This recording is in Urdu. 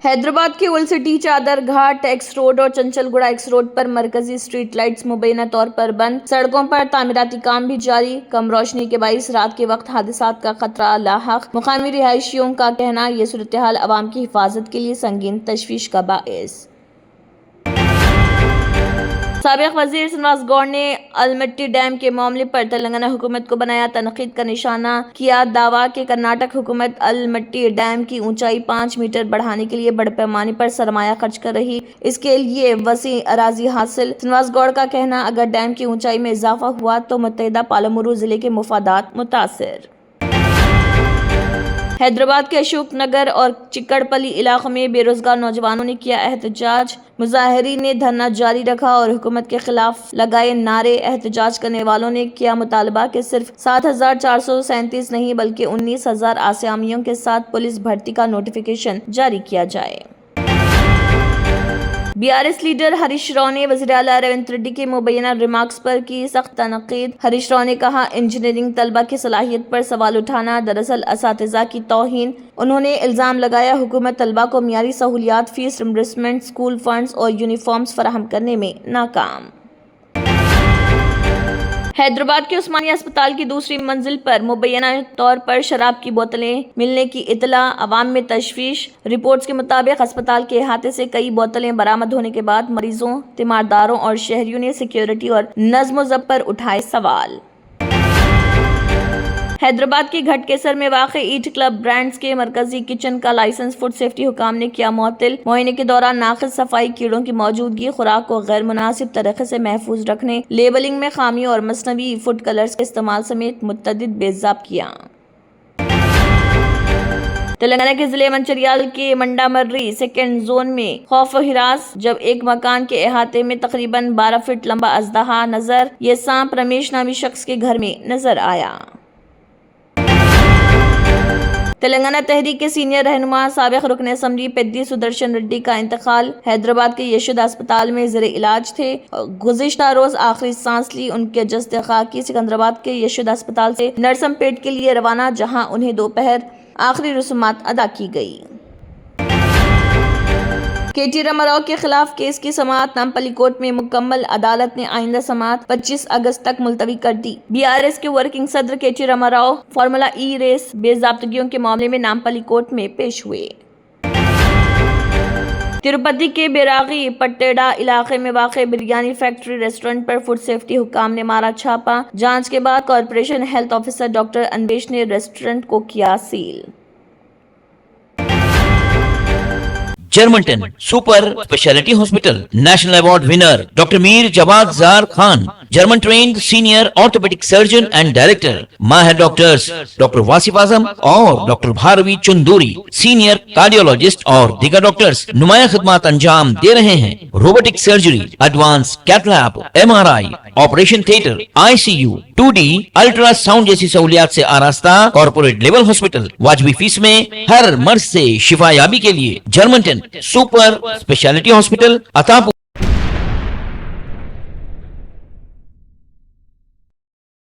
حیدرآباد کے اولڈ سٹی چادر گھاٹ ایکس روڈ اور چنچل گوڑا ایکس روڈ پر مرکزی اسٹریٹ لائٹس مبینہ طور پر بند، سڑکوں پر تعمیراتی کام بھی جاری، کم روشنی کے باعث رات کے وقت حادثات کا خطرہ لاحق۔ مقامی رہائشیوں کا کہنا، یہ صورتحال عوام کی حفاظت کے لیے سنگین تشویش کا باعث۔ سابق وزیر سنواس گوڑ نے المٹی ڈیم کے معاملے پر تلنگانہ حکومت کو بنایا تنقید کا نشانہ، کیا دعویٰ کہ کرناٹک حکومت المٹی ڈیم کی اونچائی 5 میٹر بڑھانے کے لیے بڑے پیمانے پر سرمایہ خرچ کر رہی، اس کے لیے وسیع اراضی حاصل۔ سنواس گوڑ کا کہنا، اگر ڈیم کی اونچائی میں اضافہ ہوا تو متحدہ پالامورو ضلع کے مفادات متاثر۔ حیدرآباد کے اشوک نگر اور چکڑ پلی علاقوں میں بے روزگار نوجوانوں نے کیا احتجاج، مظاہرین نے دھرنا جاری رکھا اور حکومت کے خلاف لگائے نعرے۔ احتجاج کرنے والوں نے کیا مطالبہ کہ صرف 7,437 نہیں بلکہ 19,000 آسامیوں کے ساتھ پولیس بھرتی کا نوٹیفیکیشن جاری کیا جائے۔ BRS لیڈر ہریش راؤ نے وزیراعلیٰ ریونت ریڈی کے مبینہ ریمارکس پر کی سخت تنقید۔ ہریش راؤ نے کہا، انجینئرنگ طلبہ کی صلاحیت پر سوال اٹھانا دراصل اساتذہ کی توہین۔ انہوں نے الزام لگایا، حکومت طلبہ کو معیاری سہولیات، فیس ریمبرسمنٹ، اسکول فنڈز اور یونیفارمز فراہم کرنے میں ناکام۔ حیدرآباد کے عثمانیہ اسپتال کی دوسری منزل پر مبینہ طور پر شراب کی بوتلیں ملنے کی اطلاع، عوام میں تشویش۔ رپورٹس کے مطابق اسپتال کے احاطے سے کئی بوتلیں برآمد ہونے کے بعد مریضوں، تیمارداروں اور شہریوں نے سیکیورٹی اور نظم و ضبط پر اٹھائے سوال۔ حیدرآباد کے گھٹ کیسر میں واقع ایٹ کلب برانڈز کے مرکزی کچن کا لائسنس فوڈ سیفٹی حکام نے کیا معطل۔ معائنے کے دوران ناقص صفائی، کیڑوں کی موجودگی، خوراک کو غیر مناسب طریقے سے محفوظ رکھنے، لیبلنگ میں خامیوں اور مصنوعی فوڈ کلرز کے استعمال سمیت متعدد بے ضابطگیاں۔ تلنگانہ کے ضلع منچریال کے منڈا مرری سیکنڈ زون میں خوف و ہراس، جب ایک مکان کے احاطے میں تقریباً 12 فٹ لمبا اژدہا نظر۔ یہ سانپ رمیش نامی شخص کے گھر میں نظر آیا۔ تلنگانہ تحریک کے سینئر رہنما سابق رکن اسمبلی پیدی سدرشن ریڈی کا انتقال، حیدرآباد کے یشودا اسپتال میں زیر علاج تھے، گزشتہ روز آخری سانس لی۔ ان کے جسد خاکی سکندرآباد کے یشودا اسپتال سے نرسم پیٹ کے لیے روانہ، جہاں انہیں دوپہر آخری رسومات ادا کی گئی۔ KT راما کے خلاف کیس کی سماعت نامپلی کورٹ میں مکمل، عدالت نے آئندہ سماعت 25 اگست تک ملتوی کر دی۔ BRS کے ورکنگ صدر KT راما فارمولا ای ریس بے ضابطگیوں کے معاملے میں نامپلی کورٹ میں پیش ہوئے۔ تروپتی کے بیراگی پٹیڑا علاقے میں واقع بریانی فیکٹری ریسٹورنٹ پر فوڈ سیفٹی حکام نے مارا چھاپا۔ جانچ کے بعد corporation health officer doctor Anvesh نے ریسٹورنٹ کو کیا سیل۔ جرمنٹن super specialty hospital national award winner doctor Mir Jawad Zar Khan, German trained senior orthopaedic surgeon and director, ماہر ڈاکٹرز ڈاکٹر واصف اعظم اور doctor Bharavi Chanduri, senior cardiologist اور دیگر ڈاکٹرز نمایاں خدمات انجام دے رہے ہیں۔ Robotic surgery, advance Keith lab, MRI، operation theatre, ICU، 2D ultra sound جیسی سہولیات سے آراستہ کارپوریٹ لیول ہاسپٹل، واجبی فیس میں ہر مرض سے شفا یابی کے لیے جرمنٹن سپر اسپیشلٹی ہاسپٹل عطا